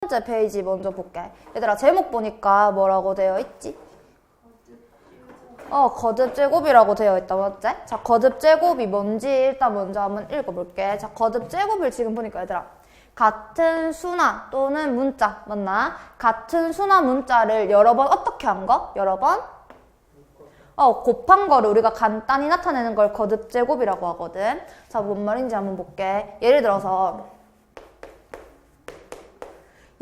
번째 페이지 먼저 볼게. 얘들아 제목 보니까 뭐라고 되어 있지? 거듭 제곱이라고 되어 있다, 맞지? 자, 거듭 제곱이 뭔지 일단 먼저 한번 읽어볼게. 자, 거듭 제곱을 지금 보니까 얘들아 같은 수나 또는 문자, 맞나? 같은 수나 문자를 여러 번 어떻게 한 거? 여러 번? 곱한 거를 우리가 간단히 나타내는 걸 거듭 제곱이라고 하거든. 자, 뭔 말인지 한번 볼게. 예를 들어서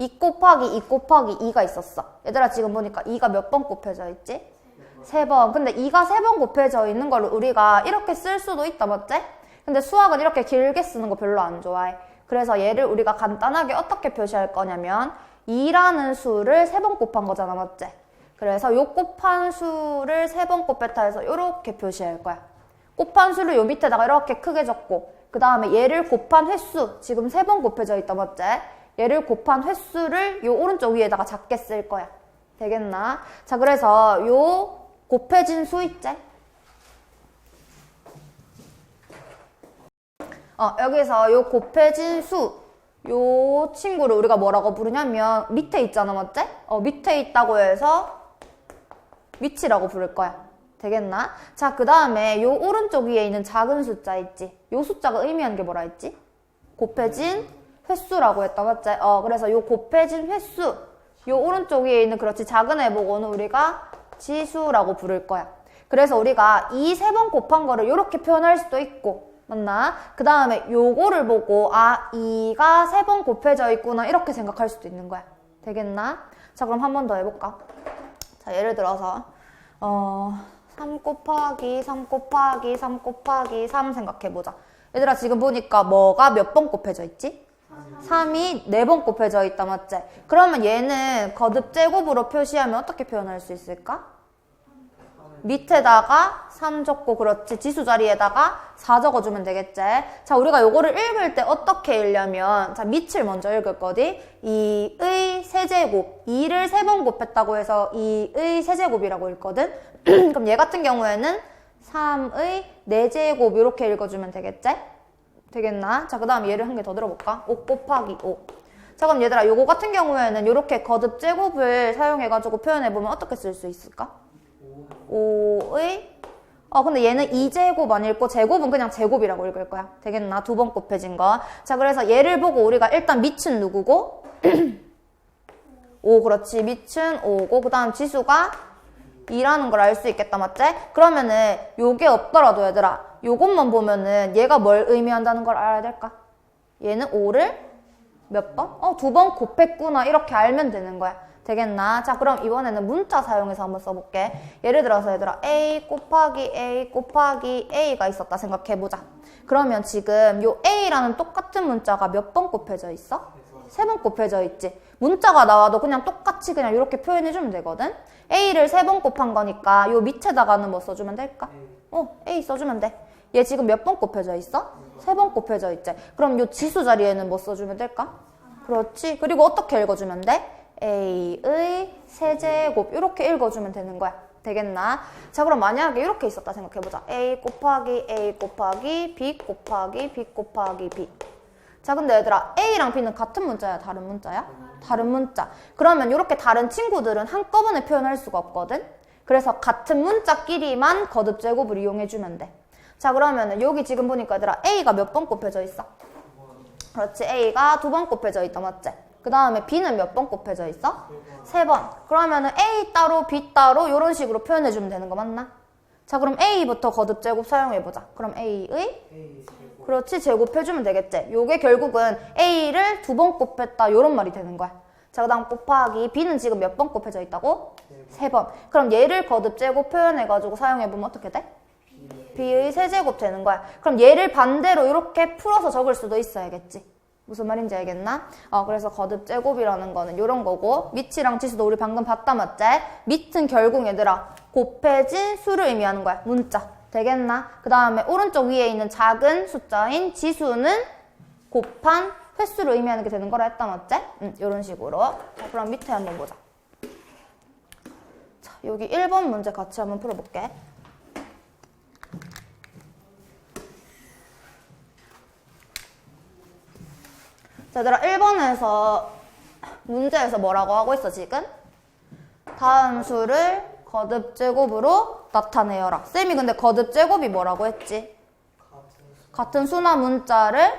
2 곱하기 2 곱하기 2가 있었어. 얘들아 지금 보니까 2가 몇 번 곱해져 있지? 3번. 근데 2가 3번 곱해져 있는 거를 우리가 이렇게 쓸 수도 있다, 맞지? 근데 수학은 이렇게 길게 쓰는 거 별로 안 좋아해. 그래서 얘를 우리가 간단하게 어떻게 표시할 거냐면 2라는 수를 3번 곱한 거잖아, 맞지? 그래서 요 곱한 수를 3번 곱했다 해서 이렇게 표시할 거야. 곱한 수를 요 밑에다가 이렇게 크게 적고 그 다음에 얘를 곱한 횟수, 지금 3번 곱해져 있다, 맞지? 얘를 곱한 횟수를 요 오른쪽 위에다가 작게 쓸 거야. 되겠나? 자, 그래서 요 곱해진 수 있지? 여기서 요 곱해진 수, 요 친구를 우리가 뭐라고 부르냐면 밑에 있잖아, 맞지? 밑에 있다고 해서 위치라고 부를 거야. 되겠나? 자, 그 다음에 요 오른쪽 위에 있는 작은 숫자 있지? 요 숫자가 의미하는 게 뭐라 했지? 곱해진 횟수라고 했다, 맞지? 그래서 요 곱해진 횟수, 요 오른쪽 위에 있는 그렇지 작은 애 보고는 우리가 지수라고 부를 거야. 그래서 우리가 이 3번 곱한 거를 이렇게 표현할 수도 있고, 맞나? 그 다음에 요거를 보고 2가 3번 곱해져 있구나 이렇게 생각할 수도 있는 거야. 되겠나? 자, 그럼 한 번 더 해볼까? 자, 예를 들어서 3 곱하기 3 곱하기 3 곱하기 3 생각해보자. 얘들아 지금 보니까 뭐가 몇 번 곱해져 있지? 3이 4번 곱해져 있다, 맞지? 그러면 얘는 거듭 제곱으로 표시하면 어떻게 표현할 수 있을까? 밑에다가 3 적고, 그렇지. 지수 자리에다가 4 적어주면 되겠지? 자, 우리가 요거를 읽을 때 어떻게 읽냐면, 자, 밑을 먼저 읽을 거지. 2의 세제곱. 2를 3번 곱했다고 해서 2의 세제곱이라고 읽거든? 그럼 얘 같은 경우에는 3의 4제곱 이렇게 읽어주면 되겠지? 되겠나? 자, 그 다음 얘를 한 개 더 들어볼까? 5 곱하기 5. 자, 그럼 얘들아 요거 같은 경우에는 이렇게 거듭 제곱을 사용해가지고 표현해보면 어떻게 쓸 수 있을까? 5의 근데 얘는 2제곱 안 읽고 제곱은 그냥 제곱이라고 읽을 거야. 되겠나? 2번 곱해진 거. 자, 그래서 얘를 보고 우리가 일단 밑은 누구고? 5, 그렇지. 밑은 5고 그 다음 지수가 2라는 걸 알 수 있겠다, 맞지? 그러면은 요게 없더라도 얘들아 요것만 보면은 얘가 뭘 의미한다는 걸 알아야 될까? 얘는 5를 몇 번? 2번 곱했구나 이렇게 알면 되는 거야. 되겠나? 자, 그럼 이번에는 문자 사용해서 한번 써볼게. 예를 들어서 얘들아 A 곱하기 A 곱하기 A가 있었다 생각해보자. 그러면 지금 요 A라는 똑같은 문자가 몇 번 곱해져 있어? 3번 곱해져 있지. 문자가 나와도 그냥 똑같이 그냥 이렇게 표현해주면 되거든. A를 3번 곱한 거니까 요 밑에다가는 뭐 써주면 될까? A 써주면 돼. 얘 지금 몇 번 곱해져 있어? 3번 곱해져 있지. 그럼 요 지수 자리에는 뭐 써주면 될까? 그렇지. 그리고 어떻게 읽어주면 돼? A의 세제곱 이렇게 읽어주면 되는 거야. 되겠나? 자, 그럼 만약에 이렇게 있었다 생각해보자. A 곱하기 A 곱하기 B 곱하기 B 곱하기 B. 자, 근데 얘들아 A랑 B는 같은 문자야? 다른 문자야? 다른 문자. 그러면 이렇게 다른 친구들은 한꺼번에 표현할 수가 없거든? 그래서 같은 문자끼리만 거듭 제곱을 이용해주면 돼. 자, 그러면은 여기 지금 보니까 얘들아 A가 몇 번 곱해져 있어? 그렇지. A가 2번 곱해져 있다, 맞지? 그 다음에 B는 몇 번 곱해져 있어? 3번. 그러면은 A 따로 B 따로 이런 식으로 표현해주면 되는 거 맞나? 자, 그럼 A부터 거듭 제곱 사용해보자. 그럼 A의 그렇지, 제곱해주면 되겠지. 요게 결국은 A를 2번 곱했다 요런 말이 되는 거야. 자, 그 다음 곱하기 B는 지금 몇 번 곱해져 있다고? 3번. 그럼 얘를 거듭 제곱 표현해가지고 사용해보면 어떻게 돼? B의 세제곱 되는 거야. 그럼 얘를 반대로 이렇게 풀어서 적을 수도 있어야겠지. 무슨 말인지 알겠나? 그래서 거듭 제곱이라는 거는 이런 거고, 밑이랑 지수도 우리 방금 봤다, 맞지? 밑은 결국 얘들아 곱해진 수를 의미하는 거야. 문자. 되겠나? 그 다음에 오른쪽 위에 있는 작은 숫자인 지수는 곱한 횟수를 의미하는 게 되는 거라 했다, 맞지? 이런 식으로. 자, 그럼 밑에 한번 보자. 자, 여기 1번 문제 같이 한번 풀어볼게. 자, 얘들아 1번에서 문제에서 뭐라고 하고 있어 지금? 다음 수를 거듭제곱으로 나타내어라. 쌤이 근데 거듭제곱이 뭐라고 했지? 같은 수나 문자를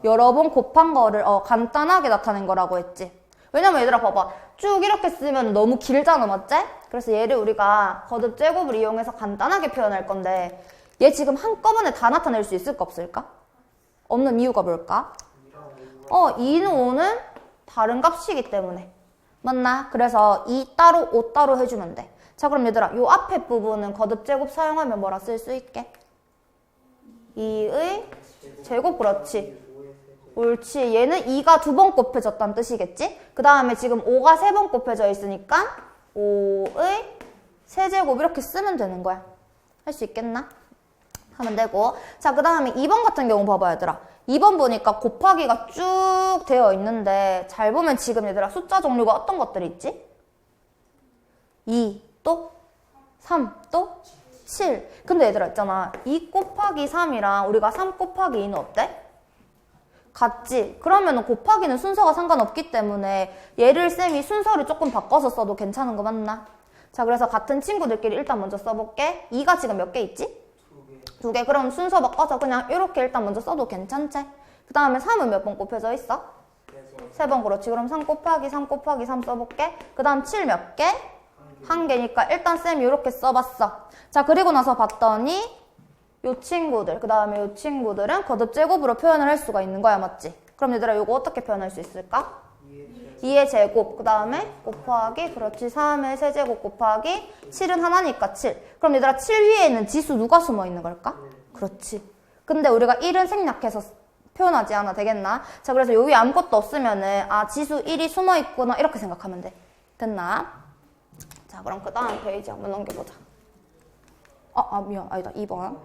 여러 번 곱한 거를 간단하게 나타낸 거라고 했지. 왜냐면 얘들아 봐봐. 쭉 이렇게 쓰면 너무 길잖아, 맞지? 그래서 얘를 우리가 거듭제곱을 이용해서 간단하게 표현할 건데 얘 지금 한꺼번에 다 나타낼 수 있을까 없을까? 없는 이유가 뭘까? 2는 5는 다른 값이기 때문에. 맞나? 그래서 2 따로 5 따로 해주면 돼. 자 그럼 얘들아 요 앞에 부분은 거듭제곱 사용하면 뭐라 쓸 수 있게? 2의 제곱. 그렇지. 옳지. 얘는 2가 2번 곱해졌다는 뜻이겠지? 그 다음에 지금 5가 3번 곱해져 있으니까 5의 세제곱 이렇게 쓰면 되는 거야. 할 수 있겠나? 하면 되고. 자 그 다음에 2번 같은 경우 봐봐 얘들아. 2번 보니까 곱하기가 쭉 되어 있는데 잘 보면 지금 얘들아 숫자 종류가 어떤 것들이 있지? 2 또 3 또 7. 근데 얘들아 있잖아 2 곱하기 3이랑 우리가 3 곱하기 2는 어때? 같지? 그러면 곱하기는 순서가 상관없기 때문에 얘를 쌤이 순서를 조금 바꿔서 써도 괜찮은 거 맞나? 자 그래서 같은 친구들끼리 일단 먼저 써볼게. 2가 지금 몇 개 있지? 2개. 그럼 순서 바꿔서 그냥 이렇게 일단 먼저 써도 괜찮지? 그 다음에 3은 몇 번 곱해져 있어? 3번. 그렇지. 그럼 3 곱하기 3 곱하기 3 써볼게. 그 다음 7 몇 개? 1개니까 일단 쌤이 이렇게 써봤어. 자 그리고 나서 봤더니 요 친구들, 그 다음에 요 친구들은 거듭제곱으로 표현을 할 수가 있는 거야, 맞지? 그럼 얘들아 요거 어떻게 표현할 수 있을까? 2의 제곱, 그 다음에 곱하기, 그렇지, 3의 세제곱 곱하기 7은 하나니까 7. 그럼 얘들아 7 위에 있는 지수 누가 숨어 있는 걸까? 그렇지. 근데 우리가 1은 생략해서 표현하지 않아 되겠나? 자 그래서 요 위에 아무것도 없으면은 지수 1이 숨어 있구나 이렇게 생각하면 돼. 됐나? 자 그럼 그 다음 페이지 한번 넘겨보자. 미안. 아니다. 2번.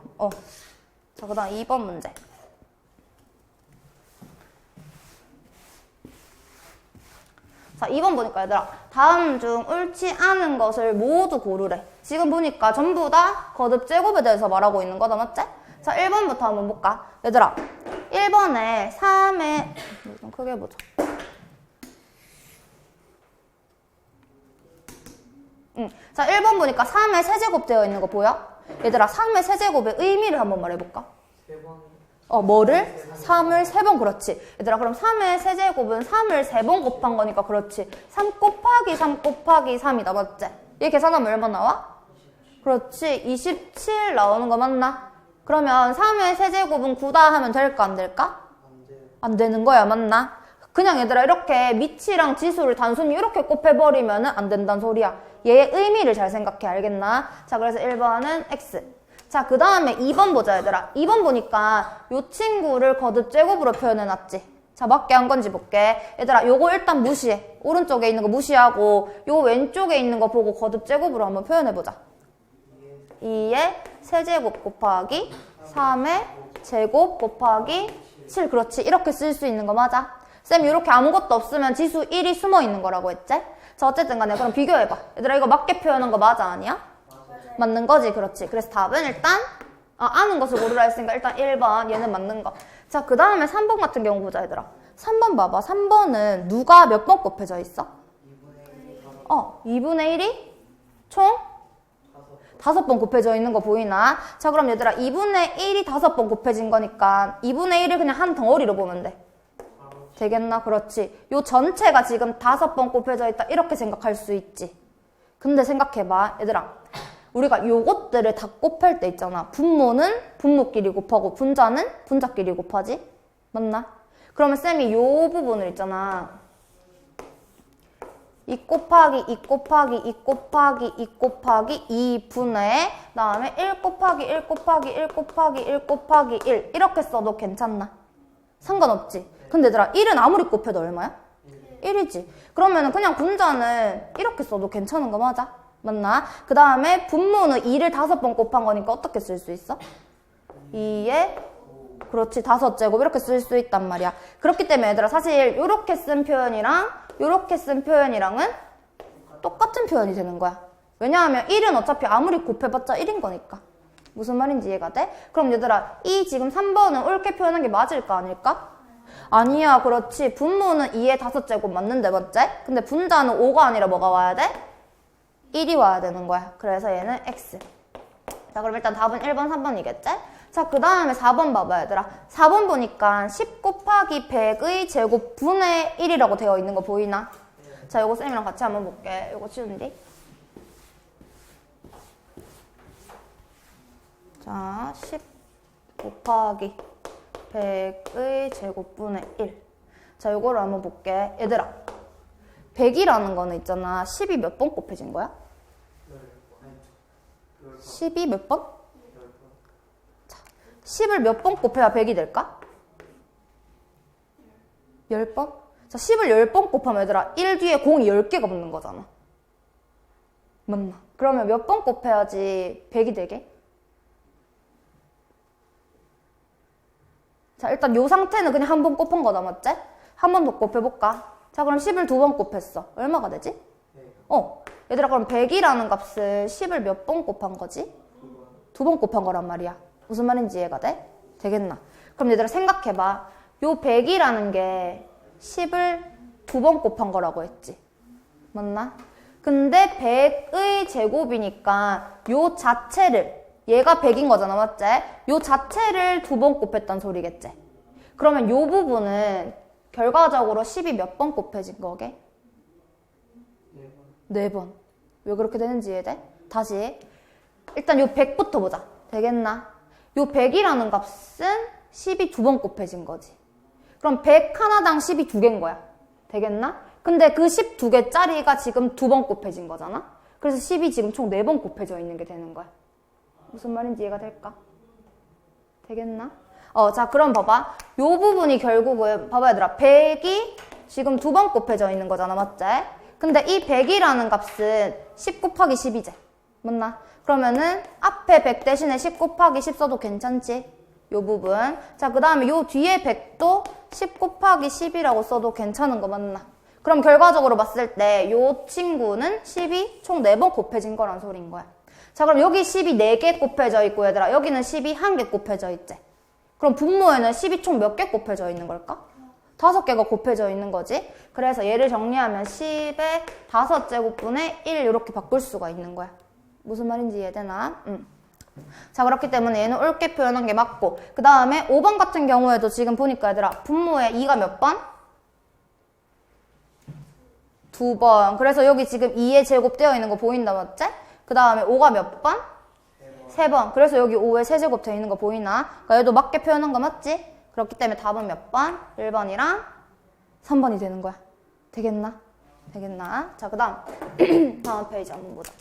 자, 그 다음 2번 문제. 자, 2번 보니까 얘들아. 다음 중 옳지 않은 것을 모두 고르래. 지금 보니까 전부 다 거듭제곱에 대해서 말하고 있는 거다, 맞지? 자, 1번부터 한번 볼까? 얘들아. 1번에 3의, 좀 크게 해보자. 자, 1번 보니까 3의 세제곱 되어 있는 거 보여? 얘들아 3의 세제곱의 의미를 한번 말해볼까? 뭐를? 3을 3번. 그렇지. 얘들아 그럼 3의 세제곱은 3을 3번 곱한 거니까 그렇지. 3 곱하기 3 곱하기 3이다, 맞지? 얘 계산하면 얼마 나와? 그렇지. 27 나오는 거 맞나? 그러면 3의 세제곱은 9다 하면 될까 안 될까? 안 되는 거야, 맞나? 그냥 얘들아 이렇게 미치랑 지수를 단순히 이렇게 곱해버리면 안 된다는 소리야. 얘의 의미를 잘 생각해, 알겠나? 자 그래서 1번은 X. 자 그 다음에 2번 보자 얘들아. 2번 보니까 요 친구를 거듭제곱으로 표현해놨지. 자 맞게 한 건지 볼게. 얘들아 요거 일단 무시해. 오른쪽에 있는 거 무시하고 요 왼쪽에 있는 거 보고 거듭제곱으로 한번 표현해보자. 2의 세제곱 곱하기 3의 제곱 곱하기 7. 그렇지. 이렇게 쓸 수 있는 거 맞아? 쌤 이렇게 아무것도 없으면 지수 1이 숨어 있는 거라고 했지? 자 어쨌든 간에 그럼 비교해봐. 얘들아 이거 맞게 표현한 거 맞아 아니야? 맞는 거지. 그렇지. 그래서 답은 일단 아는 것을 고르라 했으니까 일단 1번 얘는 맞는 거. 자 그 다음에 3번 같은 경우 보자 얘들아. 3번 봐봐. 3번은 누가 몇 번 곱해져 있어? 2분의 1이 총 5번 곱해져 있는 거 보이나? 자 그럼 얘들아 2분의 1이 5번 곱해진 거니까 2분의 1을 그냥 한 덩어리로 보면 돼. 되겠나? 그렇지. 요 전체가 지금 5번 곱해져 있다 이렇게 생각할 수 있지. 근데 생각해봐 얘들아. 우리가 요것들을 다 곱할 때 있잖아. 분모는 분모끼리 곱하고 분자는 분자끼리 곱하지? 맞나? 그러면 쌤이 요 부분을 있잖아. 2 곱하기 2 곱하기 2 곱하기 2 곱하기 2분의 다음에 1 곱하기 1 곱하기 1 곱하기 1 곱하기 1 이렇게 써도 괜찮나? 상관없지. 근데 얘들아 1은 아무리 곱해도 얼마야? 1이지. 그러면 그냥 분자는 이렇게 써도 괜찮은 거 맞아? 맞나? 그 다음에 분모는 2를 5번 곱한 거니까 어떻게 쓸 수 있어? 2에 그렇지 5제곱 이렇게 쓸 수 있단 말이야. 그렇기 때문에 얘들아 사실 요렇게 쓴 표현이랑 요렇게 쓴 표현이랑은 똑같은 표현이 되는 거야. 왜냐하면 1은 어차피 아무리 곱해봤자 1인 거니까. 무슨 말인지 이해가 돼? 그럼 얘들아 이 지금 3번은 옳게 표현한 게 맞을까 아닐까? 아니야, 그렇지. 분모는 2의 5제곱 맞는데, 맞지? 근데 분자는 5가 아니라 뭐가 와야 돼? 1이 와야 되는 거야. 그래서 얘는 x. 자, 그럼 일단 답은 1번, 3번이겠지? 자, 그 다음에 4번 봐봐, 얘들아. 4번 보니까 10 곱하기 100의 제곱 분의 1이라고 되어 있는 거 보이나? 자, 요거 쌤이랑 같이 한번 볼게. 요거 치운디? 자, 10 곱하기 100의 제곱분의 1. 자, 요거를 한번 볼게. 얘들아, 100이라는 거는 있잖아. 10이 몇 번 곱해진 거야? 10이 몇 번? 자, 10을 몇 번 곱해야 100이 될까? 10번? 자, 10을 10번 곱하면 얘들아, 1 뒤에 공이 10개가 붙는 거잖아. 맞나? 그러면 몇 번 곱해야지 100이 되게? 자, 일단 요 상태는 그냥 한 번 곱한 거다, 맞지? 한 번 더 곱해볼까? 자, 그럼 10을 2번 곱했어. 얼마가 되지? 얘들아, 그럼 100이라는 값을 10을 몇 번 곱한 거지? 2번 곱한 거란 말이야. 무슨 말인지 이해가 돼? 되겠나? 그럼 얘들아, 생각해봐. 요 100이라는 게 10을 2번 곱한 거라고 했지. 맞나? 근데 100의 제곱이니까 요 자체를, 얘가 100인 거잖아, 맞지? 요 자체를 2번 곱했단 소리겠지? 그러면 요 부분은 결과적으로 10이 몇 번 곱해진 거게? 4번. 왜 그렇게 되는지 이해돼? 다시. 일단 요 100부터 보자. 되겠나? 요 100이라는 값은 10이 2번 곱해진 거지. 그럼 100 하나당 10이 2개인 거야. 되겠나? 근데 그 12개짜리가 지금 2번 곱해진 거잖아? 그래서 10이 지금 총 4번 곱해져 있는 게 되는 거야. 무슨 말인지 이해가 될까? 되겠나? 자, 그럼 봐봐. 요 부분이 결국은, 봐봐, 얘들아. 100이 지금 2번 곱해져 있는 거잖아, 맞지? 근데 이 100이라는 값은 10 곱하기 10이지. 맞나? 그러면은 앞에 100 대신에 10 곱하기 10 써도 괜찮지? 요 부분. 자, 그 다음에 요 뒤에 100도 10 곱하기 10이라고 써도 괜찮은 거 맞나? 그럼 결과적으로 봤을 때 요 친구는 10이 총 4번 곱해진 거란 소리인 거야. 자, 그럼 여기 10이 4개 곱해져 있고, 얘들아, 여기는 10이 1개 곱해져 있지. 그럼 분모에는 10이 총 몇 개 곱해져 있는 걸까? 5개가 곱해져 있는 거지. 그래서 얘를 정리하면 10의 5제곱분의 1 이렇게 바꿀 수가 있는 거야. 무슨 말인지 이해되나? 자, 그렇기 때문에 얘는 옳게 표현한 게 맞고, 그 다음에 5번 같은 경우에도 지금 보니까 얘들아, 분모에 2가 몇 번? 2번. 그래서 여기 지금 2의 제곱 되어 있는 거 보인다, 맞지? 그 다음에 5가 몇 번? 3번. 그래서 여기 5의 세제곱 되어 있는 거 보이나? 그러니까 얘도 맞게 표현한 거 맞지? 그렇기 때문에 답은 몇 번? 1번이랑 3번이 되는 거야. 되겠나? 되겠나? 자, 그 다음 다음 페이지 한번 보자.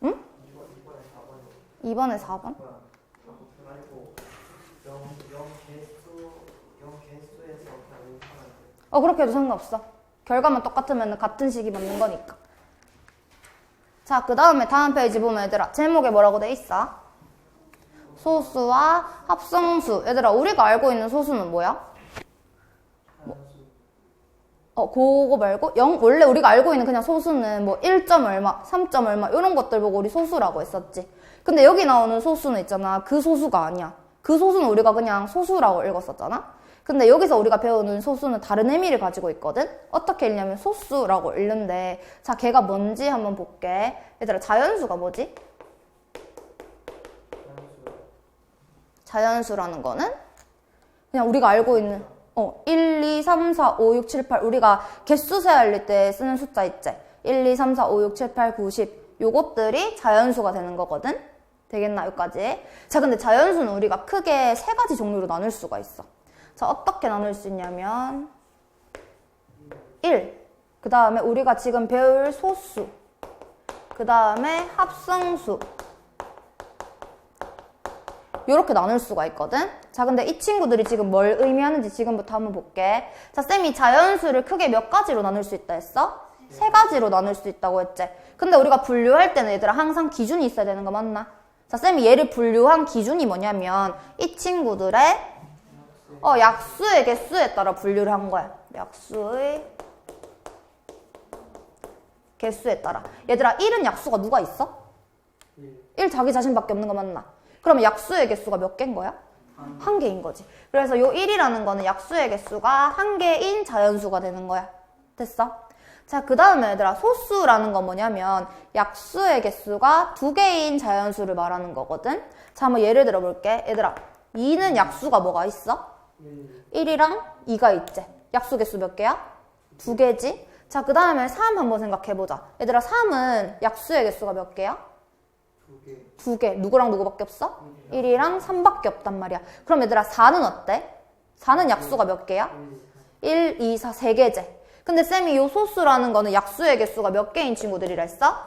응? 2번에 4번? 그렇게 해도 상관없어. 결과만 똑같으면 같은 식이 맞는 거니까. 자, 그 다음에 다음 페이지 보면 얘들아, 제목에 뭐라고 돼 있어? 소수와 합성수. 얘들아, 우리가 알고 있는 소수는 뭐야? 그거 말고 원래 우리가 알고 있는 그냥 소수는 뭐 1점 얼마, 3점 얼마 이런 것들 보고 우리 소수라고 했었지. 근데 여기 나오는 소수는 있잖아. 그 소수가 아니야. 그 소수는 우리가 그냥 소수라고 읽었었잖아. 근데 여기서 우리가 배우는 소수는 다른 의미를 가지고 있거든? 어떻게 읽냐면 소수라고 읽는데, 자, 걔가 뭔지 한번 볼게. 얘들아, 자연수가 뭐지? 자연수라는 거는 그냥 우리가 알고 있는 1, 2, 3, 4, 5, 6, 7, 8 우리가 개수 세알 때 쓰는 숫자 있지? 1, 2, 3, 4, 5, 6, 7, 8, 9, 10 요것들이 자연수가 되는 거거든? 되겠나? 여기까지. 자, 근데 자연수는 우리가 크게 3가지 종류로 나눌 수가 있어. 자, 어떻게 나눌 수 있냐면 1, 그 다음에 우리가 지금 배울 소수, 그 다음에 합성수 이렇게 나눌 수가 있거든? 자, 근데 이 친구들이 지금 뭘 의미하는지 지금부터 한번 볼게. 자, 쌤이 자연수를 크게 몇 가지로 나눌 수 있다 했어? 3가지로 나눌 수 있다고 했지? 근데 우리가 분류할 때는 얘들아 항상 기준이 있어야 되는 거 맞나? 자, 쌤이 얘를 분류한 기준이 뭐냐면 이 친구들의 약수의 개수에 따라 분류를 한 거야. 약수의 개수에 따라. 얘들아, 1은 약수가 누가 있어? 1 자기 자신밖에 없는 거 맞나? 그러면 약수의 개수가 몇 개인 거야? 한 개인 거지. 그래서 요 1이라는 거는 약수의 개수가 한 개인 자연수가 되는 거야. 됐어? 자, 그 다음에 얘들아, 소수라는 건 뭐냐면 약수의 개수가 두 개인 자연수를 말하는 거거든. 자, 한번 예를 들어 볼게. 얘들아, 2는 약수가 뭐가 있어? 1이랑 2가 있지. 약수 개수 몇 개야? 두 개지. 자, 그 다음에 3 한번 생각해보자. 얘들아, 3은 약수의 개수가 몇 개야? 두 개. 누구랑 누구밖에 없어? 1이랑 3밖에 없단 말이야. 그럼 얘들아, 4는 어때? 4는 약수가 몇 개야? 1, 2, 4, 3개지. 근데 쌤이 요 소수라는 거는 약수의 개수가 몇 개인 친구들이라 했어?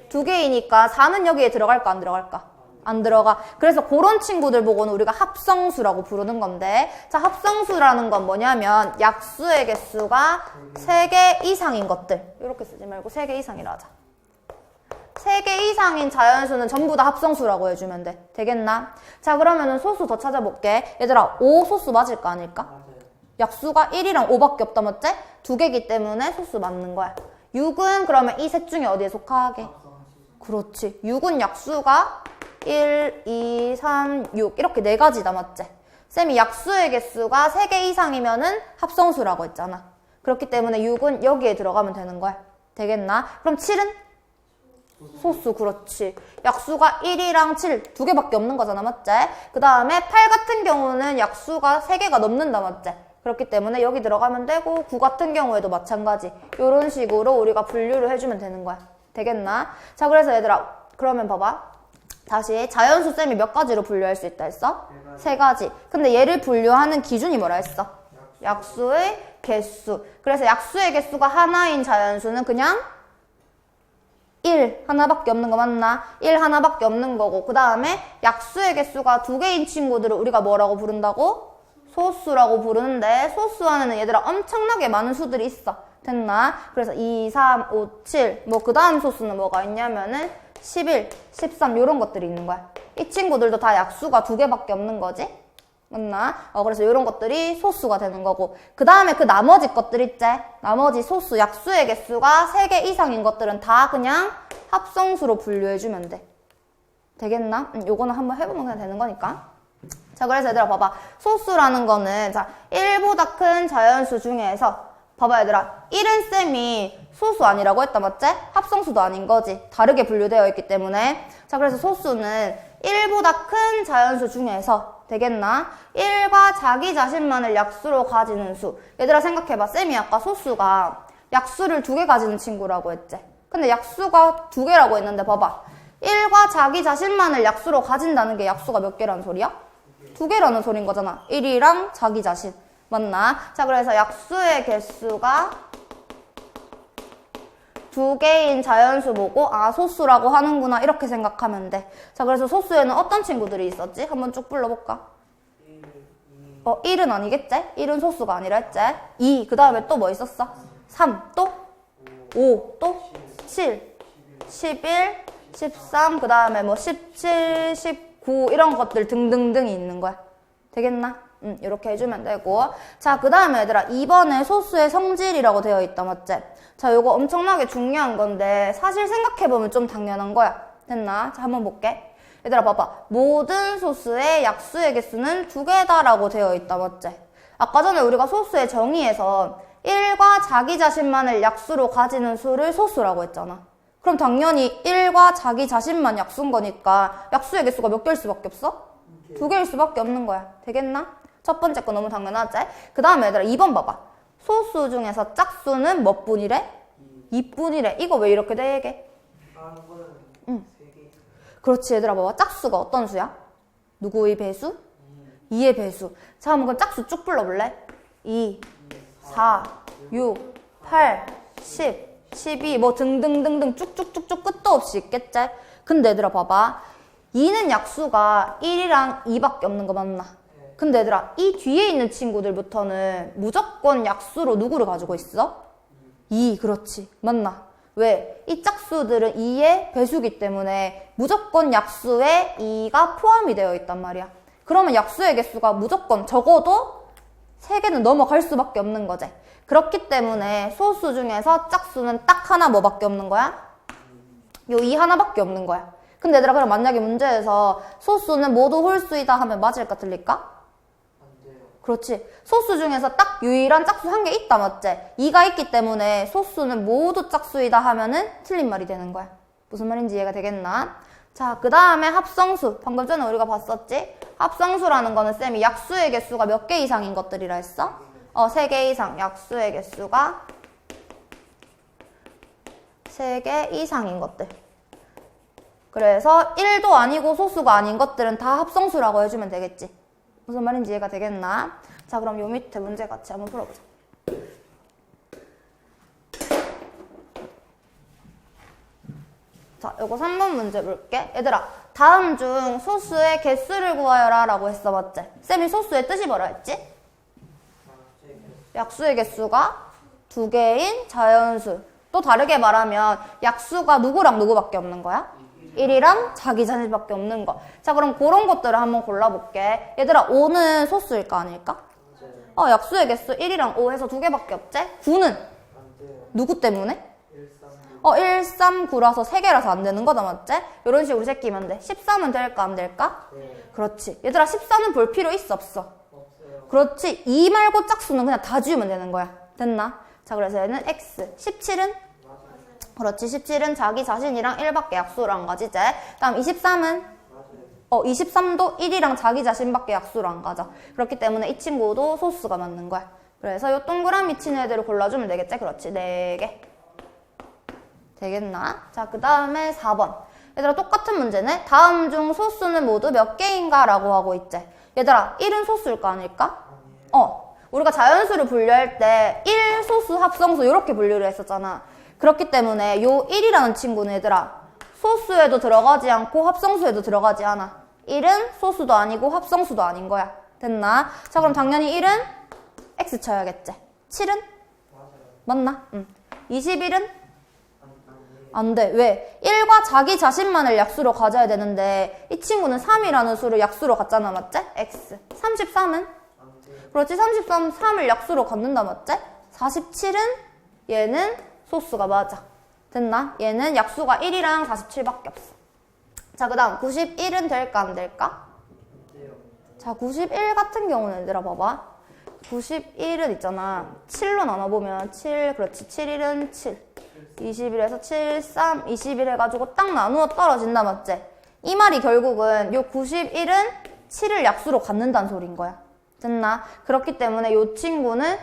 두 개이니까 4는 여기에 들어갈까 안 들어갈까? 안 들어가. 그래서 그런 친구들 보고는 우리가 합성수라고 부르는 건데, 자, 합성수라는 건 뭐냐면 약수의 개수가 3개 이상인 것들. 이렇게 쓰지 말고 3개 이상이라 하자. 3개 이상인 자연수는 전부 다 합성수라고 해주면 돼. 되겠나? 자, 그러면은 소수 더 찾아볼게. 얘들아, 5 소수 맞을까 아닐까? 약수가 1이랑 5밖에 없다 맞지? 두 개기 때문에 소수 맞는 거야. 6은 그러면 이 셋 중에 어디에 속하게? 그렇지. 6은 약수가 1, 2, 3, 6 이렇게 네 가지다 맞지? 쌤이 약수의 개수가 3개 이상이면은 합성수라고 했잖아. 그렇기 때문에 6은 여기에 들어가면 되는 거야. 되겠나? 그럼 7은? 소수. 그렇지. 약수가 1이랑 7 두 개밖에 없는 거잖아 맞지? 그 다음에 8 같은 경우는 약수가 3개가 넘는다 맞지? 그렇기 때문에 여기 들어가면 되고 9 같은 경우에도 마찬가지. 이런 식으로 우리가 분류를 해주면 되는 거야. 되겠나? 자, 그래서 얘들아, 그러면 봐봐. 다시 자연수 쌤이 몇 가지로 분류할 수 있다 했어? 3가지. 근데 얘를 분류하는 기준이 뭐라 했어? 약수의 개수. 그래서 약수의 개수가 하나인 자연수는 그냥 1 하나밖에 없는 거 맞나? 1 하나밖에 없는 거고, 그 다음에 약수의 개수가 두 개인 친구들을 우리가 뭐라고 부른다고? 소수라고 부르는데, 소수 안에는 얘들아 엄청나게 많은 수들이 있어. 됐나? 그래서 2, 3, 5, 7 뭐 그 다음 소수는 뭐가 있냐면은 11, 13 요런 것들이 있는 거야. 이 친구들도 다 약수가 두 개밖에 없는 거지? 맞나? 그래서 이런 것들이 소수가 되는 거고, 그 다음에 그 나머지 것들 있지? 나머지 소수, 약수의 개수가 3개 이상인 것들은 다 그냥 합성수로 분류해주면 돼. 되겠나? 요거는 한번 해보면 그냥 되는 거니까. 자, 그래서 얘들아 봐봐. 소수라는 거는, 자, 1보다 큰 자연수 중에서, 봐봐 얘들아, 1은 쌤이 소수 아니라고 했다 맞지? 합성수도 아닌 거지. 다르게 분류되어 있기 때문에. 자, 그래서 소수는 1보다 큰 자연수 중에서 되겠나? 1과 자기 자신만을 약수로 가지는 수. 얘들아 생각해봐. 쌤이 아까 소수가 약수를 2개 가지는 친구라고 했지. 근데 약수가 2개라고 했는데 봐봐. 1과 자기 자신만을 약수로 가진다는 게 약수가 몇 개라는 소리야? 2개라는 소린 거잖아. 1이랑 자기 자신. 맞나? 자, 그래서 약수의 개수가 2개인 자연수 보고 소수라고 하는구나 이렇게 생각하면 돼. 자, 그래서 소수에는 어떤 친구들이 있었지? 한번 쭉 불러볼까? 1은 아니겠지? 1은 소수가 아니라 했지? 2, 그 다음에 또 뭐 있었어? 3, 또 5, 또 7, 11, 13, 그 다음에 뭐 17, 19 이런 것들 등등등이 있는 거야. 되겠나? 이렇게 해주면 되고. 자, 그 다음에 얘들아 2번에 소수의 성질이라고 되어 있다 맞지? 자, 요거 엄청나게 중요한 건데 사실 생각해보면 좀 당연한 거야. 됐나? 자, 한번 볼게. 얘들아 봐봐. 모든 소수의 약수의 개수는 2개다라고 되어 있다 맞지? 아까 전에 우리가 소수의 정의에서 1과 자기 자신만을 약수로 가지는 수를 소수라고 했잖아. 그럼 당연히 1과 자기 자신만 약수인 거니까 약수의 개수가 몇 개일 수밖에 없어? 2개일 수밖에 없는 거야. 되겠나? 첫 번째 거 너무 당연하지? 그 다음에 얘들아 2번 봐봐. 소수 중에서 짝수는 몇 분이래? 2분이래. 이거 왜 이렇게 돼 얘게? 그렇지 얘들아 봐봐. 짝수가 어떤 수야? 누구의 배수? 2의 배수. 자, 한번 그럼 짝수 쭉 불러볼래? 2, 4, 6, 8, 10, 12 뭐 등등등등 쭉쭉쭉쭉 끝도 없이 있겠지? 근데 얘들아 봐봐. 2는 약수가 1이랑 2밖에 없는 거 맞나? 근데 얘들아 이 뒤에 있는 친구들부터는 무조건 약수로 누구를 가지고 있어? 2, 그렇지. 맞나? 왜? 이 짝수들은 2의 배수기 때문에 무조건 약수에 2가 포함이 되어 있단 말이야. 그러면 약수의 개수가 무조건 적어도 3개는 넘어갈 수밖에 없는 거지. 그렇기 때문에 소수 중에서 짝수는 딱 하나 뭐밖에 없는 거야? 요 2 하나밖에 없는 거야. 근데 얘들아, 그럼 만약에 문제에서 소수는 모두 홀수이다 하면 맞을까 틀릴까? 안 돼요. 그렇지. 소수 중에서 딱 유일한 짝수 한 개 있다 맞지? 2가 있기 때문에 소수는 모두 짝수이다 하면은 틀린 말이 되는 거야. 무슨 말인지 이해가 되겠나? 자, 그 다음에 합성수. 방금 전에 우리가 봤었지? 합성수라는 거는 쌤이 약수의 개수가 몇 개 이상인 것들이라 했어? 3개 이상. 약수의 개수가 3개 이상인 것들. 그래서 1도 아니고 소수가 아닌 것들은 다 합성수라고 해주면 되겠지. 무슨 말인지 이해가 되겠나? 자, 그럼 요 밑에 문제 같이 한번 풀어보자. 자, 요거 3번 문제 볼게. 얘들아, 다음 중 소수의 개수를 구하여라 라고 했어, 맞지? 쌤이 소수의 뜻이 뭐라 했지? 약수의 개수가 2개인 자연수. 또 다르게 말하면 약수가 누구랑 누구밖에 없는 거야? 1이랑 자기 자신밖에 없는 거. 자, 그럼 그런 것들을 한번 골라볼게. 얘들아, 5는 소수일까 아닐까? 약수의 개수 1이랑 5 해서 2개밖에 없지? 9는? 누구 때문에? 139라서 3개라서 안 되는 거다, 맞지? 이런 식으로 제끼면 돼. 13은 될까 안 될까? 네. 그렇지. 얘들아, 14는 볼 필요 있어 없어? 없어요. 그렇지. 2 말고 짝수는 그냥 다 지우면 되는 거야. 됐나? 자, 그래서 얘는 X. 17은? 그렇지. 17은 자기 자신이랑 1밖에 약수로 안 가지지. 다음 23은? 23도 1이랑 자기 자신밖에 약수로 안 가져. 그렇기 때문에 이 친구도 소수가 맞는 거야. 그래서 요 동그라미 치는 애들을 골라주면 되겠지? 그렇지. 4개. 되겠나? 자, 그 다음에 4번. 얘들아, 똑같은 문제네. 다음 중 소수는 모두 몇 개인가? 라고 하고 있지. 얘들아, 1은 소수일까 아닐까? 우리가 자연수를 분류할 때 1소수, 합성수 이렇게 분류를 했었잖아. 그렇기 때문에 요 1이라는 친구는 얘들아, 소수에도 들어가지 않고 합성수에도 들어가지 않아. 1은 소수도 아니고 합성수도 아닌 거야. 됐나? 자, 그럼 당연히 1은 X 쳐야겠지. 7은? 맞나? 21은? 안 돼. 왜? 1과 자기 자신만을 약수로 가져야 되는데 이 친구는 3이라는 수를 약수로 갖잖아. 맞지? X. 33은? 그렇지. 33은 3을 약수로 갖는다. 맞지? 47은? 얘는 소수가 맞아. 됐나? 얘는 약수가 1이랑 47밖에 없어. 자, 그 다음 91은 될까 안 될까? 자, 91 같은 경우는 얘들아 봐봐. 91은 있잖아. 7로 나눠보면 7, 그렇지. 71은 7. 21에서 7, 3, 21 해가지고 딱 나누어 떨어진다, 맞지? 이 말이 결국은 요 91은 7을 약수로 갖는다는 소리인 거야. 됐나? 그렇기 때문에 요 친구는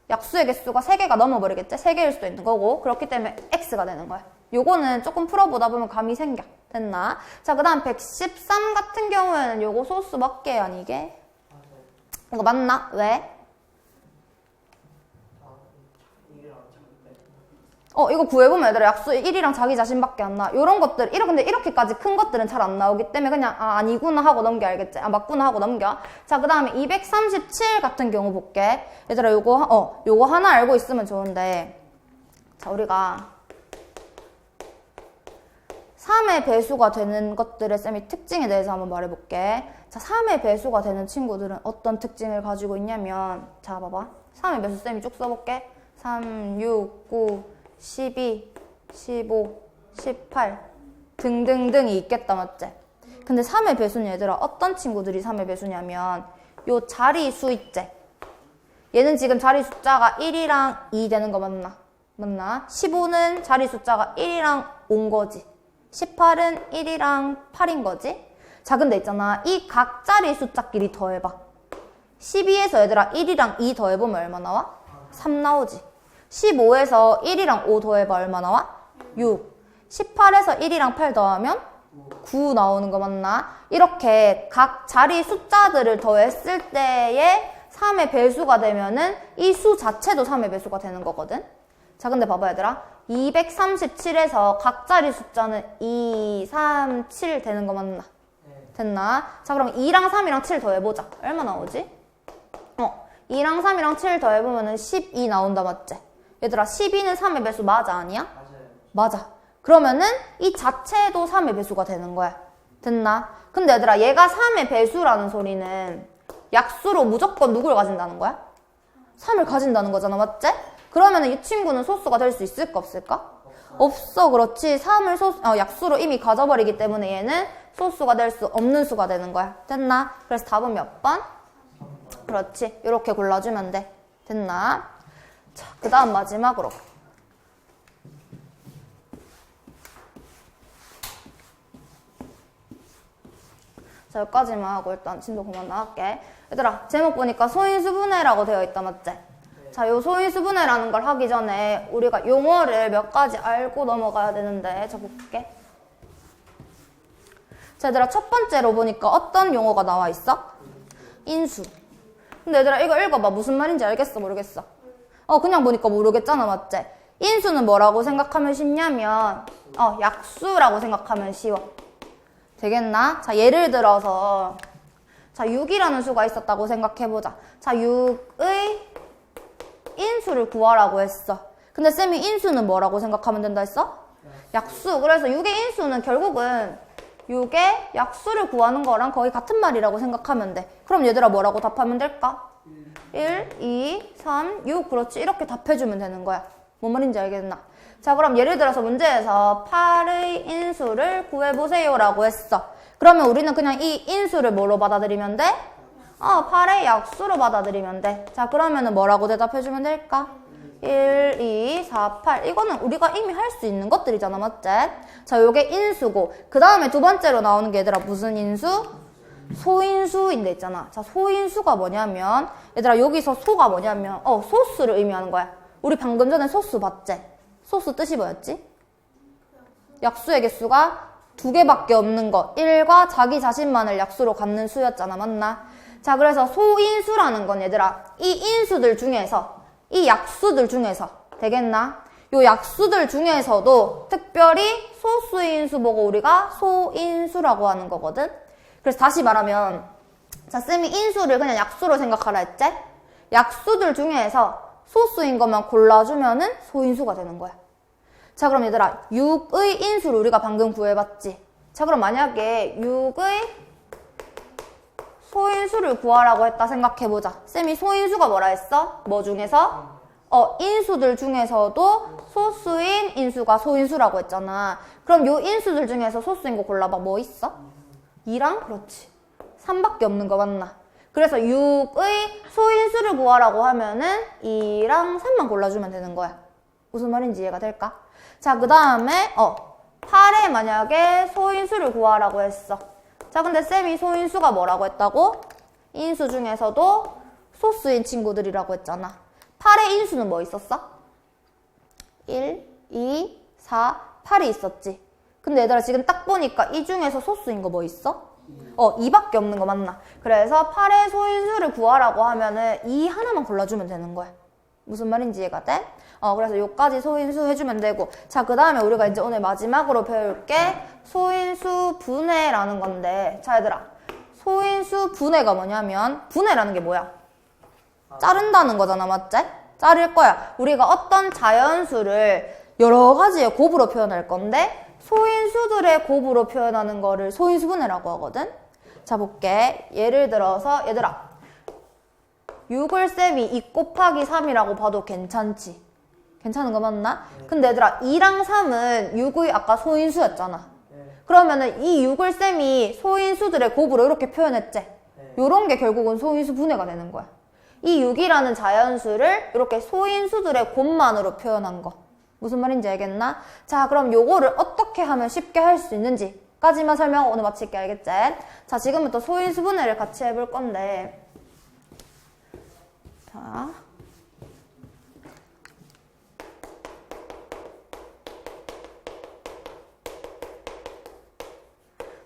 약수의 개수가 3개가 넘어버리겠지? 3개일 수도 있는 거고. 그렇기 때문에 X가 되는 거야. 요거는 조금 풀어보다 보면 감이 생겨. 됐나? 자, 그 다음 113 같은 경우에는 요거 소수 맞게 아니게? 이거 맞나? 왜? 이거 구해보면 얘들아, 약수 1이랑 자기 자신밖에 안 나와. 요런 것들, 근데 이렇게까지 큰 것들은 잘 안 나오기 때문에 그냥, 아니구나 하고 넘겨, 알겠지? 맞구나 하고 넘겨. 자, 그 다음에 237 같은 경우 볼게. 얘들아, 요거 하나 알고 있으면 좋은데. 자, 우리가 3의 배수가 되는 것들의 쌤이 특징에 대해서 한번 말해볼게. 자, 3의 배수가 되는 친구들은 어떤 특징을 가지고 있냐면, 자, 봐봐. 3의 배수 쌤이 쭉 써볼게. 3, 6, 9, 12, 15, 18 등등등이 있겠다, 맞지? 근데 3의 배수는 얘들아, 어떤 친구들이 3의 배수냐면 요 자리수 있지? 얘는 지금 자리 숫자가 1이랑 2 되는 거 맞나? 15는 자리 숫자가 1이랑 5인 거지. 18은 1이랑 8인 거지. 자, 근데 있잖아, 이 각 자리 숫자끼리 더해봐. 12에서 얘들아 1이랑 2 더해보면 얼마 나와? 3 나오지. 15에서 1이랑 5 더해봐 얼마 나와? 6. 18에서 1이랑 8 더하면 9 나오는 거 맞나? 이렇게 각 자리 숫자들을 더했을 때에 3의 배수가 되면은 이 수 자체도 3의 배수가 되는 거거든? 자, 근데 봐봐 얘들아. 237에서 각 자리 숫자는 2, 3, 7 되는 거 맞나? 됐나? 자, 그럼 2랑 3이랑 7 더해보자. 얼마 나오지? 2랑 3이랑 7 더해보면은 12 나온다, 맞지? 얘들아, 12는 3의 배수 맞아, 아니야? 맞아요. 맞아. 그러면은 이 자체도 3의 배수가 되는 거야. 됐나? 근데 얘들아, 얘가 3의 배수라는 소리는 약수로 무조건 누구를 가진다는 거야? 3을 가진다는 거잖아, 맞지? 그러면은 이 친구는 소수가 될 수 있을까, 없을까? 없어. 그렇지. 3을 약수로 이미 가져버리기 때문에 얘는 소수가 될 수 없는 수가 되는 거야. 됐나? 그래서 답은 몇 번? 그렇지. 이렇게 골라주면 돼. 됐나? 자, 그 다음 마지막으로. 자, 여기까지만 하고 일단 진도 그만 나갈게. 얘들아, 제목 보니까 소인수분해라고 되어 있다, 맞지? 자, 요 소인수분해라는 걸 하기 전에 우리가 용어를 몇 가지 알고 넘어가야 되는데, 자, 볼게. 자, 얘들아, 첫 번째로 보니까 어떤 용어가 나와 있어? 인수. 근데 얘들아, 이거 읽어봐. 무슨 말인지 알겠어, 모르겠어? 그냥 보니까 모르겠잖아, 맞지? 인수는 뭐라고 생각하면 쉽냐면, 약수라고 생각하면 쉬워. 되겠나? 자, 예를 들어서, 자, 6이라는 수가 있었다고 생각해보자. 자, 6의 인수를 구하라고 했어. 근데 쌤이 인수는 뭐라고 생각하면 된다 했어? 약수. 그래서 6의 인수는 결국은 6의 약수를 구하는 거랑 거의 같은 말이라고 생각하면 돼. 그럼 얘들아 뭐라고 답하면 될까? 1, 2, 3, 6. 그렇지. 이렇게 답해주면 되는 거야. 뭔 말인지 알겠나? 자, 그럼 예를 들어서 문제에서 8의 인수를 구해보세요 라고 했어. 그러면 우리는 그냥 이 인수를 뭐로 받아들이면 돼? 8의 약수로 받아들이면 돼. 자, 그러면은 뭐라고 대답해주면 될까? 1, 2, 4, 8. 이거는 우리가 이미 할 수 있는 것들이잖아, 맞지? 자, 요게 인수고. 그 다음에 두 번째로 나오는 게 얘들아 무슨 인수? 소인수인데 있잖아. 자, 소인수가 뭐냐면, 얘들아 여기서 소가 뭐냐면, 소수를 의미하는 거야. 우리 방금 전에 소수 봤지? 소수 뜻이 뭐였지? 약수의 개수가 2개밖에 없는 것. 1과 자기 자신만을 약수로 갖는 수였잖아, 맞나? 자, 그래서 소인수라는 건 얘들아, 이 인수들 중에서, 이 약수들 중에서, 되겠나? 요 약수들 중에서도 특별히 소수인수 보고 우리가 소인수라고 하는 거거든? 그래서 다시 말하면, 자, 쌤이 인수를 그냥 약수로 생각하라 했지? 약수들 중에서 소수인 것만 골라주면은 소인수가 되는 거야. 자, 그럼 얘들아, 6의 인수를 우리가 방금 구해봤지? 자, 그럼 만약에 6의 소인수를 구하라고 했다 생각해보자. 쌤이 소인수가 뭐라 했어? 뭐 중에서? 인수들 중에서도 소수인 인수가 소인수라고 했잖아. 그럼 요 인수들 중에서 소수인 거 골라봐. 뭐 있어? 2랑? 그렇지. 3밖에 없는 거 맞나? 그래서 6의 소인수를 구하라고 하면은 2랑 3만 골라주면 되는 거야. 무슨 말인지 이해가 될까? 자, 그 다음에 8에 만약에 소인수를 구하라고 했어. 자, 근데 쌤이 소인수가 뭐라고 했다고? 인수 중에서도 소수인 친구들이라고 했잖아. 8의 인수는 뭐 있었어? 1, 2, 4, 8이 있었지. 근데 얘들아 지금 딱 보니까 이 중에서 소수인 거 뭐 있어? 2밖에 없는 거 맞나? 그래서 8의 소인수를 구하라고 하면은 2 하나만 골라주면 되는 거야. 무슨 말인지 이해가 돼? 그래서 요까지 소인수 해주면 되고. 자, 그 다음에 우리가 이제 오늘 마지막으로 배울 게 소인수 분해라는 건데. 자, 얘들아. 소인수 분해가 뭐냐면, 분해라는 게 뭐야? 자른다는 거잖아, 맞지? 자를 거야. 우리가 어떤 자연수를 여러 가지의 곱으로 표현할 건데, 소인수들의 곱으로 표현하는 거를 소인수분해라고 하거든? 자, 볼게. 예를 들어서, 얘들아. 6을 쌤이 2 곱하기 3이라고 봐도 괜찮지? 괜찮은 거 맞나? 근데 얘들아, 2랑 3은 6의 아까 소인수였잖아. 그러면은 이 6을 쌤이 소인수들의 곱으로 이렇게 표현했지? 요런 게 결국은 소인수 분해가 되는 거야. 이 6이라는 자연수를 이렇게 소인수들의 곱만으로 표현한 거. 무슨 말인지 알겠나? 자, 그럼 요거를 어떻게 하면 쉽게 할 수 있는지까지만 설명하고 오늘 마칠게, 알겠지? 자, 지금부터 소인수 분해를 같이 해볼 건데.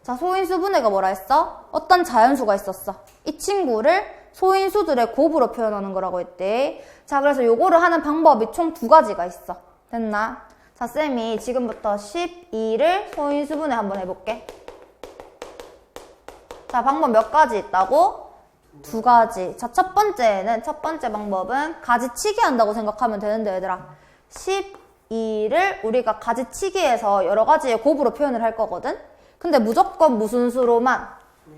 자, 소인수 분해가 뭐라 했어? 어떤 자연수가 있었어. 이 친구를 소인수들의 곱으로 표현하는 거라고 했대. 자, 그래서 요거를 하는 방법이 총 2가지가 있어. 됐나? 자, 쌤이 지금부터 12를 소인수 분해 한번 해볼게. 자, 방법 몇 가지 있다고? 2가지. 자, 첫 번째 방법은 가지치기 한다고 생각하면 되는데, 얘들아. 2를 우리가 가지치기해서 여러 가지의 곱으로 표현을 할 거거든? 근데 무조건 무슨 수로만?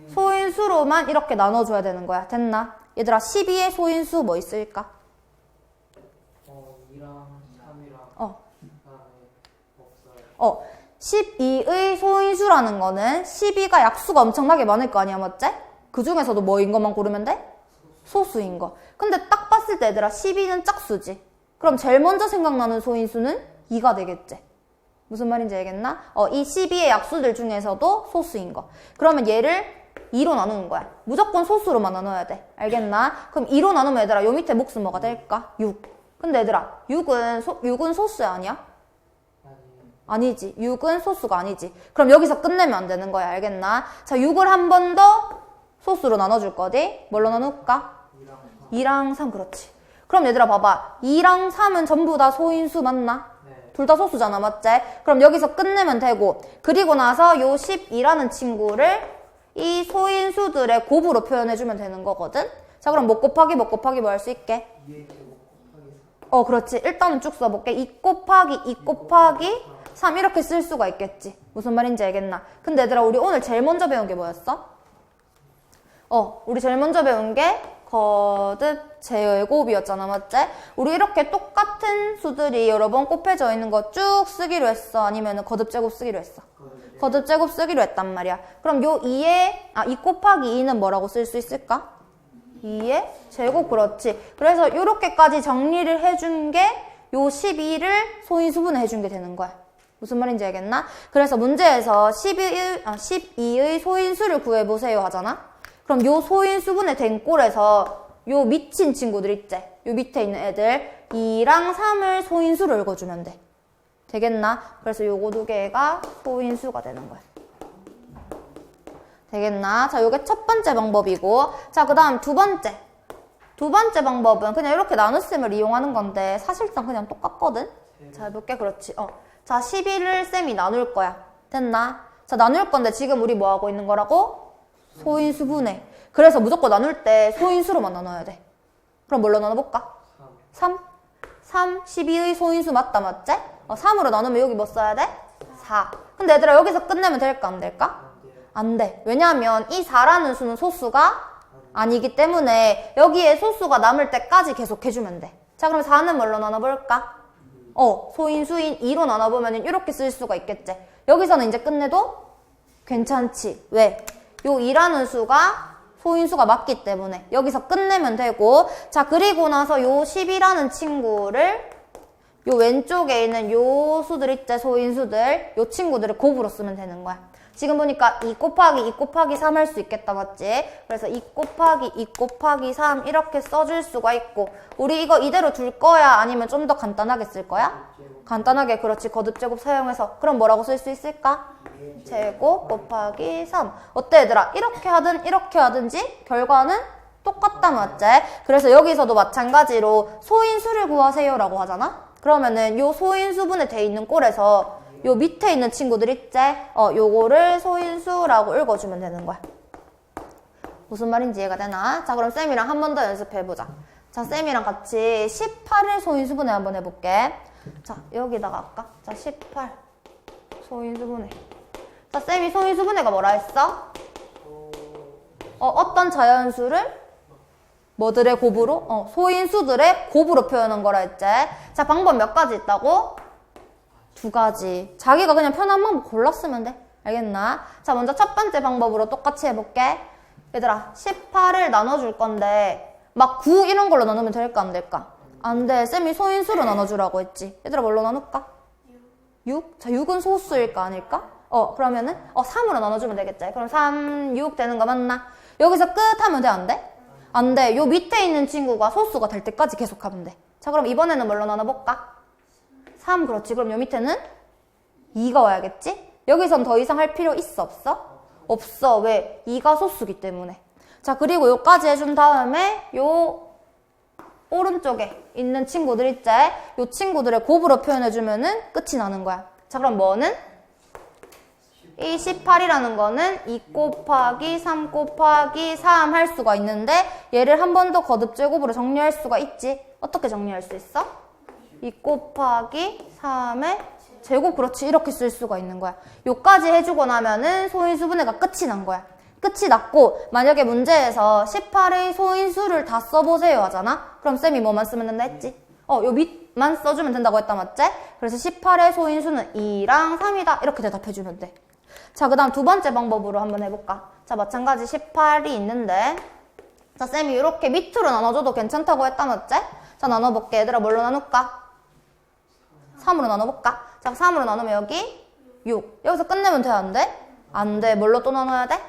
소인수로만 이렇게 나눠줘야 되는 거야. 됐나? 얘들아, 12의 소인수 뭐 있을까? 2랑 3이랑 어. 그다음에 없어요. 12의 소인수라는 거는 12가 약수가 엄청나게 많을 거 아니야, 맞지? 그 중에서도 뭐인 것만 고르면 돼? 소수인 거. 근데 딱 봤을 때 얘들아, 12는 짝수지. 그럼 제일 먼저 생각나는 소인수는 2가 되겠지. 무슨 말인지 알겠나? 이 12의 약수들 중에서도 소수인 거. 그러면 얘를 2로 나누는 거야. 무조건 소수로만 나눠야 돼. 알겠나? 그럼 2로 나누면 얘들아, 요 밑에 몫은 뭐가 될까? 6. 근데 얘들아, 6은 소수 아니야? 아니지. 6은 소수가 아니지. 그럼 여기서 끝내면 안 되는 거야. 알겠나? 자, 6을 한 번 더 소수로 나눠줄 거지? 뭘로 나눌까? 2랑 3. 그렇지. 그럼 얘들아 봐봐. 2랑 3은 전부 다 소인수 맞나? 네. 둘 다 소수잖아. 맞지? 그럼 여기서 끝내면 되고, 그리고 나서 요 12라는 친구를 이 소인수들의 곱으로 표현해주면 되는 거거든? 자, 그럼 뭐 곱하기 뭐 할 수 있게? 2에 곱하기 그렇지. 일단은 쭉 써볼게. 2 곱하기 3 이렇게 쓸 수가 있겠지. 무슨 말인지 알겠나? 근데 얘들아, 우리 오늘 제일 먼저 배운 게 뭐였어? 우리 제일 먼저 배운 게 거듭 제곱이었잖아. 맞지? 우리 이렇게 똑같은 수들이 여러 번 곱해져 있는 거 쭉 쓰기로 했어? 아니면 거듭 제곱 쓰기로 했어? 거듭 제곱 쓰기로 했단 말이야. 그럼 요 2 곱하기 2는 뭐라고 쓸 수 있을까? 2의 제곱. 그렇지. 그래서 요렇게까지 정리를 해준 게 요 12를 소인수분해 해준 게 되는 거야. 무슨 말인지 알겠나? 그래서 문제에서 12의 소인수를 구해보세요 하잖아? 그럼 요 소인수분해 된 꼴에서 요 미친 친구들 있지? 요 밑에 있는 애들 2랑 3을 소인수로 읽어주면 돼. 되겠나? 그래서 요거 두 개가 소인수가 되는 거야. 되겠나? 자, 요게 첫 번째 방법이고, 자, 그 다음 두 번째. 두 번째 방법은 그냥 이렇게 나눗셈을 이용하는 건데 사실상 그냥 똑같거든? 자, 해볼게. 그렇지. 자, 11을 쌤이 나눌 거야. 됐나? 자, 나눌 건데 지금 우리 뭐 하고 있는 거라고? 소인수분해. 그래서 무조건 나눌 때 소인수로만 나눠야 돼. 그럼 뭘로 나눠볼까? 3. 12의 소인수 맞다, 맞지? 3으로 나누면 여기 뭐 써야 돼? 4. 근데 얘들아, 여기서 끝내면 될까, 안 될까? 안 돼. 왜냐하면 이 4라는 수는 소수가 아니기 때문에 여기에 소수가 남을 때까지 계속 해주면 돼. 자, 그럼 4는 뭘로 나눠볼까? 소인수인 2로 나눠보면 이렇게 쓸 수가 있겠지. 여기서는 이제 끝내도 괜찮지. 왜? 요 2라는 수가 소인수가 맞기 때문에 여기서 끝내면 되고, 자, 그리고 나서 요 10이라는 친구를 요 왼쪽에 있는 요 수들 있지, 소인수들. 요 친구들을 곱으로 쓰면 되는 거야. 지금 보니까 2 곱하기 3 할 수 있겠다, 맞지? 그래서 2 곱하기 3 이렇게 써줄 수가 있고, 우리 이거 이대로 둘 거야? 아니면 좀 더 간단하게 쓸 거야? 간단하게. 그렇지. 거듭제곱 사용해서. 그럼 뭐라고 쓸 수 있을까? 제곱 곱하기 3. 어때, 얘들아? 이렇게 하든 이렇게 하든지 결과는 똑같다, 맞지? 그래서 여기서도 마찬가지로 소인수를 구하세요 라고 하잖아? 그러면은 요 소인수분해 돼 있는 꼴에서 요 밑에 있는 친구들 있지? 요거를 소인수라고 읽어주면 되는 거야. 무슨 말인지 이해가 되나? 자, 그럼 쌤이랑 한 번 더 연습해보자. 자, 쌤이랑 같이 18을 소인수분해 한번 해볼게. 자, 여기다가 할까? 자, 18 소인수분해. 자, 쌤이 소인수분해가 뭐라 했어? 어떤 자연수를 뭐들의 곱으로? 소인수들의 곱으로 표현한 거라 했지? 자, 방법 몇 가지 있다고? 2가지. 자기가 그냥 편한 방법 골랐으면 돼. 알겠나? 자, 먼저 첫 번째 방법으로 똑같이 해볼게. 얘들아, 18을 나눠줄 건데 막 9 이런 걸로 나누면 될까, 안 될까? 안 돼. 쌤이 소인수로 나눠주라고 했지. 얘들아, 뭘로 나눌까? 6? 자, 6은 소수일까, 아닐까? 그러면은 3으로 나눠주면 되겠지. 그럼 3, 6 되는 거 맞나? 여기서 끝 하면 돼, 안 돼? 안 돼. 요 밑에 있는 친구가 소수가 될 때까지 계속 하면 돼. 자, 그럼 이번에는 뭘로 나눠볼까? 3. 그렇지. 그럼 요 밑에는 2가 와야겠지? 여기선 더 이상 할 필요 있어, 없어? 없어. 왜? 2가 소수기 때문에. 자, 그리고 요까지 해준 다음에 요 오른쪽에 있는 친구들 있지? 요 친구들의 곱으로 표현해주면은 끝이 나는 거야. 자, 그럼 뭐는? 이 18이라는 거는 2 곱하기 3 곱하기 3 할 수가 있는데 얘를 한 번 더 거듭제곱으로 정리할 수가 있지. 어떻게 정리할 수 있어? 2 곱하기 3의 제곱. 그렇지. 이렇게 쓸 수가 있는 거야. 요까지 해주고 나면은 소인수분해가 끝이 난 거야. 끝이 났고 만약에 문제에서 18의 소인수를 다 써보세요 하잖아? 그럼 쌤이 뭐만 쓰면 된다 했지? 요 밑만 써주면 된다고 했다 맞지? 그래서 18의 소인수는 2랑 3이다 이렇게 대답해주면 돼. 자, 그 다음 두 번째 방법으로 한번 해볼까? 자, 마찬가지 18이 있는데 자, 쌤이 이렇게 밑으로 나눠줘도 괜찮다고 했다 맞지? 자, 나눠볼게. 얘들아 뭘로 나눌까? 3으로 나눠볼까? 자, 3으로 나누면 여기 6. 여기서 끝내면 돼? 안 돼? 안 돼. 뭘로 또 나눠야 돼?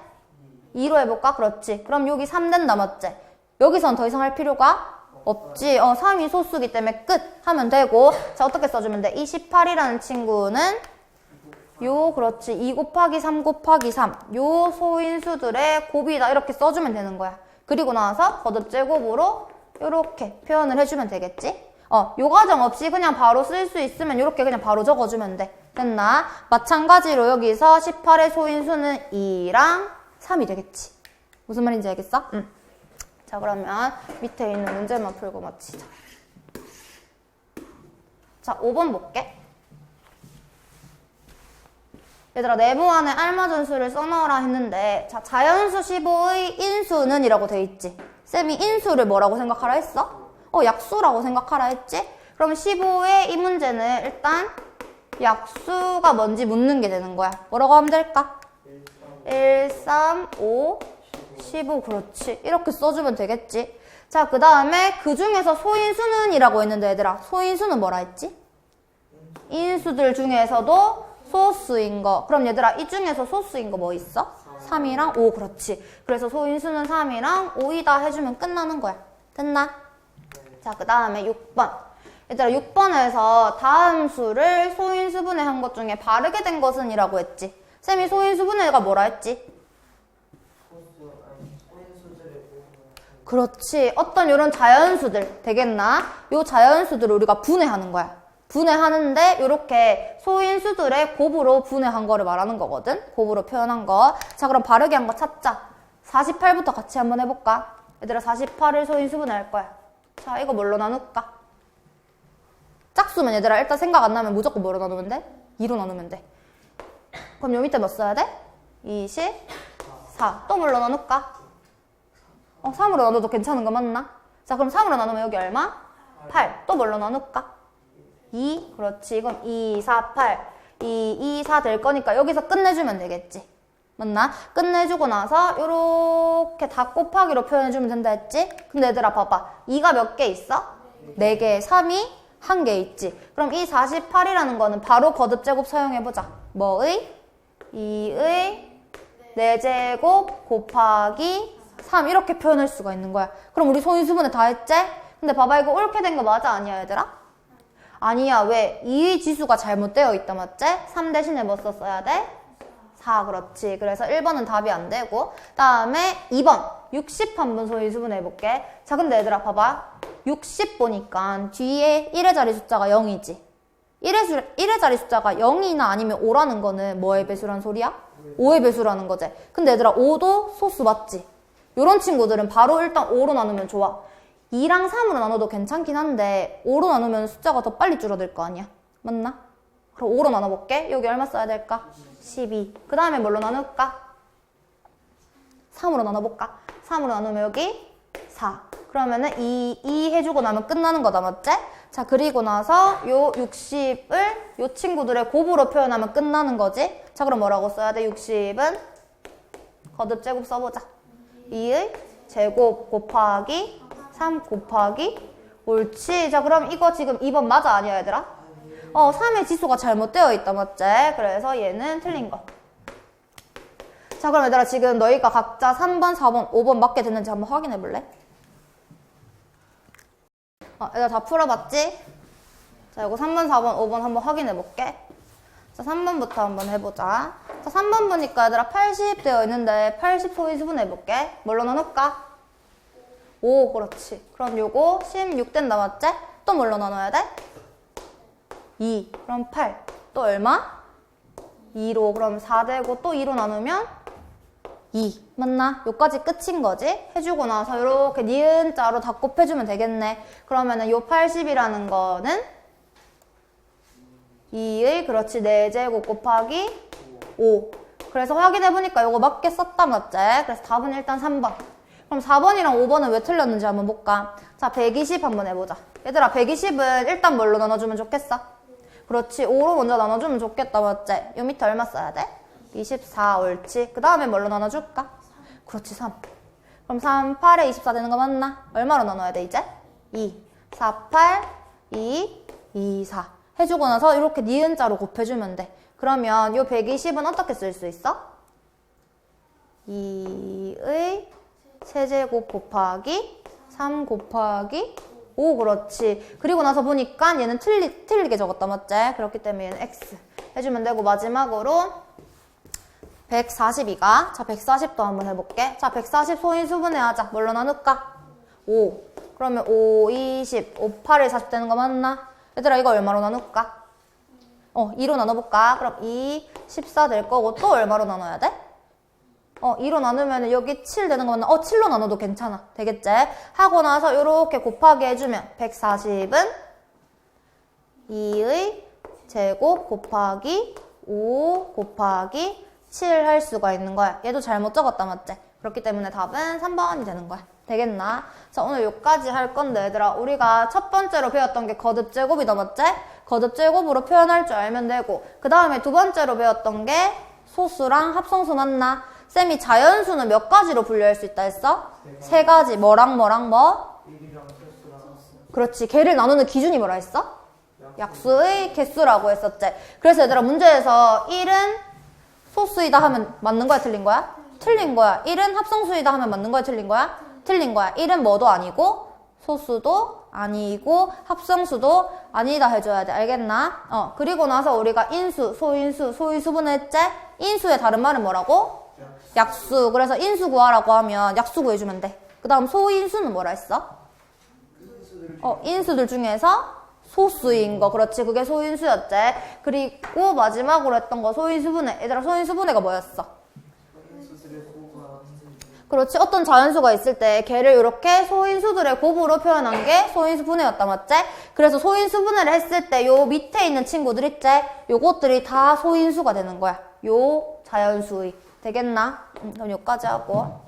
2로 해볼까? 그렇지. 그럼 여기 3 된다 맞지? 여기선 더 이상 할 필요가 없지. 3이 소수기 때문에 끝 하면 되고. 자, 어떻게 써주면 돼? 이 18이라는 친구는 그렇지. 2 곱하기 3 곱하기 3. 요 소인수들의 곱이다. 이렇게 써주면 되는 거야. 그리고 나서 거듭제곱으로 이렇게 표현을 해주면 되겠지? 요 과정 없이 그냥 바로 쓸 수 있으면 이렇게 그냥 바로 적어주면 돼. 됐나? 마찬가지로 여기서 18의 소인수는 2랑 3이 되겠지. 무슨 말인지 알겠어? 응. 자, 그러면 밑에 있는 문제만 풀고 마치자. 자, 5번 볼게. 얘들아, 네모안에 알맞은 수를 써넣으라 했는데 자, 자연수 15의 인수는 이라고 돼 있지. 쌤이 인수를 뭐라고 생각하라 했어? 약수라고 생각하라 했지? 그럼 15의 이 문제는 일단 약수가 뭔지 묻는 게 되는 거야. 뭐라고 하면 될까? 1, 3, 5, 15. 그렇지. 이렇게 써주면 되겠지. 자, 그 다음에 그 중에서 소인수는 이라고 했는데 얘들아, 소인수는 뭐라 했지? 인수들 중에서도 소수인 거. 그럼 얘들아, 이 중에서 소수인 거 뭐 있어? 3이랑 5. 그렇지. 그래서 소인수는 3이랑 5이다 해주면 끝나는 거야. 됐나? 자, 그 다음에 6번. 얘들아, 6번에서 다음 수를 소인수분해 한 것 중에 바르게 된 것은 이라고 했지. 쌤이 소인수분해가 뭐라 했지? 그렇지. 어떤 이런 자연수들 되겠나? 요 자연수들을 우리가 분해하는 거야. 분해하는데 이렇게 소인수들의 곱으로 분해한 거를 말하는 거거든. 곱으로 표현한 거. 자, 그럼 바르게 한 거 찾자. 48부터 같이 한번 해볼까? 얘들아, 48을 소인수분해할 거야. 자, 이거 뭘로 나눌까? 짝수면 얘들아 일단 생각 안 나면 무조건 뭐로 나누면 돼? 2로 나누면 돼. 그럼 요 밑에 몇 써야 돼? 24. 또 뭘로 나눌까? 3으로 나눠도 괜찮은 거 맞나? 자, 그럼 3으로 나누면 여기 얼마? 8. 또 뭘로 나눌까? 2. 그렇지. 그럼 2, 4, 8. 2, 2, 4 될 거니까 여기서 끝내주면 되겠지. 맞나? 끝내주고 나서 요렇게 다 곱하기로 표현해주면 된다 했지? 근데 얘들아 봐봐. 2가 몇 개 있어? 4개. 3이 1개 있지. 그럼 이 48이라는 거는 바로 거듭제곱 사용해보자. 뭐의? 2의 4제곱 곱하기 3 이렇게 표현할 수가 있는 거야. 그럼 우리 소인수분해 다 했지? 근데 봐봐, 이거 옳게 된 거 맞아? 아니야 얘들아? 아니야. 왜? 2의 지수가 잘못되어 있다 맞지? 3 대신에 뭐 썼어야 돼? 4. 그렇지. 그래서 1번은 답이 안 되고, 다음에 2번 60 한번 소인수분해 해볼게. 자, 근데 얘들아 봐봐. 60 보니까 뒤에 1의 자리 숫자가 0이지. 1의 자리 숫자가 0이나 아니면 5라는 거는 뭐의 배수란 소리야? 5의 배수라는 거지. 근데 얘들아 5도 소수 맞지? 요런 친구들은 바로 일단 5로 나누면 좋아. 2랑 3으로 나눠도 괜찮긴 한데 5로 나누면 숫자가 더 빨리 줄어들 거 아니야. 맞나? 그럼 5로 나눠볼게. 여기 얼마 써야 될까? 12. 그 다음에 뭘로 나눌까? 3으로 나눠볼까? 3으로 나누면 여기 4. 그러면은 2 해주고 나면 끝나는 거다 맞지? 자, 그리고 나서 요 60을 요 친구들의 곱으로 표현하면 끝나는 거지? 자, 그럼 뭐라고 써야 돼? 60은 거듭제곱 써보자. 2의 제곱 곱하기 3 곱하기 옳지. 자, 그럼 이거 지금 2번 맞아? 아니야 얘들아? 3의 지수가 잘못되어 있다 맞지? 그래서 얘는 틀린 거. 자, 그럼 얘들아 지금 너희가 각자 3번, 4번, 5번 맞게 됐는지 한번 확인해 볼래? 얘들아 다 풀어봤지? 자, 이거 3번, 4번, 5번 한번 확인해 볼게. 자, 3번부터 한번 해보자. 자, 3번 보니까 얘들아 80 되어 있는데 80 소인수분 해볼게. 뭘로 나눌까? 5. 그렇지. 그럼 요거 16 된다 맞지? 또 뭘로 나눠야 돼? 2. 그럼 8. 또 얼마? 2로. 그럼 4 되고 또 2로 나누면 2. 맞나? 요까지 끝인 거지? 해주고 나서 요렇게 니은자로 다 곱해주면 되겠네. 그러면은 요 80이라는 거는 2의 그렇지 4제곱 곱하기 5. 그래서 확인해보니까 이거 맞게 썼다 맞지? 그래서 답은 일단 3번. 그럼 4번이랑 5번은 왜 틀렸는지 한번 볼까? 자, 120 한번 해보자. 얘들아, 120은 일단 뭘로 나눠주면 좋겠어? 그렇지, 5로 먼저 나눠주면 좋겠다 맞지? 요 밑에 얼마 써야 돼? 24 옳지. 그 다음에 뭘로 나눠줄까? 그렇지, 3. 그럼 3, 8에 24 되는 거 맞나? 얼마로 나눠야 돼 이제? 2, 4, 8, 2, 2, 4 해주고 나서 이렇게 니은자로 곱해주면 돼. 그러면 요 120은 어떻게 쓸 수 있어? 2의 세제곱 곱하기 3 곱하기 5 그렇지. 그리고 나서 보니까 얘는 틀리게 적었다 맞지? 그렇기 때문에 얘는 x 해주면 되고 마지막으로 142가 자 140도 한번 해볼게. 자 140 소인수분해 하자. 뭘로 나눌까? 5. 그러면 5, 20, 5, 8에 40 되는 거 맞나? 얘들아 이거 얼마로 나눌까? 2로 나눠볼까? 그럼 2, 14 될 거고 또 얼마로 나눠야 돼? 2로 나누면 여기 7 되는 거 맞나? 7로 나눠도 괜찮아. 되겠지? 하고 나서 이렇게 곱하기 해주면 140은 2의 제곱 곱하기 5 곱하기 7 할 수가 있는 거야. 얘도 잘못 적었다 맞지? 그렇기 때문에 답은 3번이 되는 거야. 되겠나? 자, 오늘 여기까지 할 건데 얘들아 우리가 첫 번째로 배웠던 게 거듭 제곱이다 맞지? 거듭 제곱으로 표현할 줄 알면 되고 그 다음에 두 번째로 배웠던 게 소수랑 합성수 맞나? 쌤이 자연수는 몇 가지로 분류할 수 있다 했어? 세 가지. 뭐랑 뭐랑 뭐? 1이랑 소수랑 그렇지. 걔를 나누는 기준이 뭐라 했어? 약수의 개수라고 했었지. 그래서 얘들아 문제에서 1은 소수이다 하면 맞는 거야 틀린 거야? 틀린 거야. 1은 합성수이다 하면 맞는 거야 틀린 거야? 틀린 거야. 1은 뭐도 아니고 소수도 아니고 합성수도 아니다 해줘야 돼. 알겠나? 그리고 나서 우리가 인수, 소인수, 소인수분해 했지? 인수의 다른 말은 뭐라고? 약수. 그래서 인수 구하라고 하면 약수 구해주면 돼. 그 다음 소인수는 뭐라 했어? 인수들 중에서 소수인 거. 그렇지. 그게 소인수였지. 그리고 마지막으로 했던 거 소인수분해. 얘들아 소인수분해가 뭐였어? 그렇지. 어떤 자연수가 있을 때 걔를 이렇게 소인수들의 곱으로 표현한 게 소인수분해였다 맞지? 그래서 소인수분해를 했을 때 요 밑에 있는 친구들 있지? 요것들이 다 소인수가 되는 거야. 요 자연수의. 되겠나? 그럼 여기까지 하고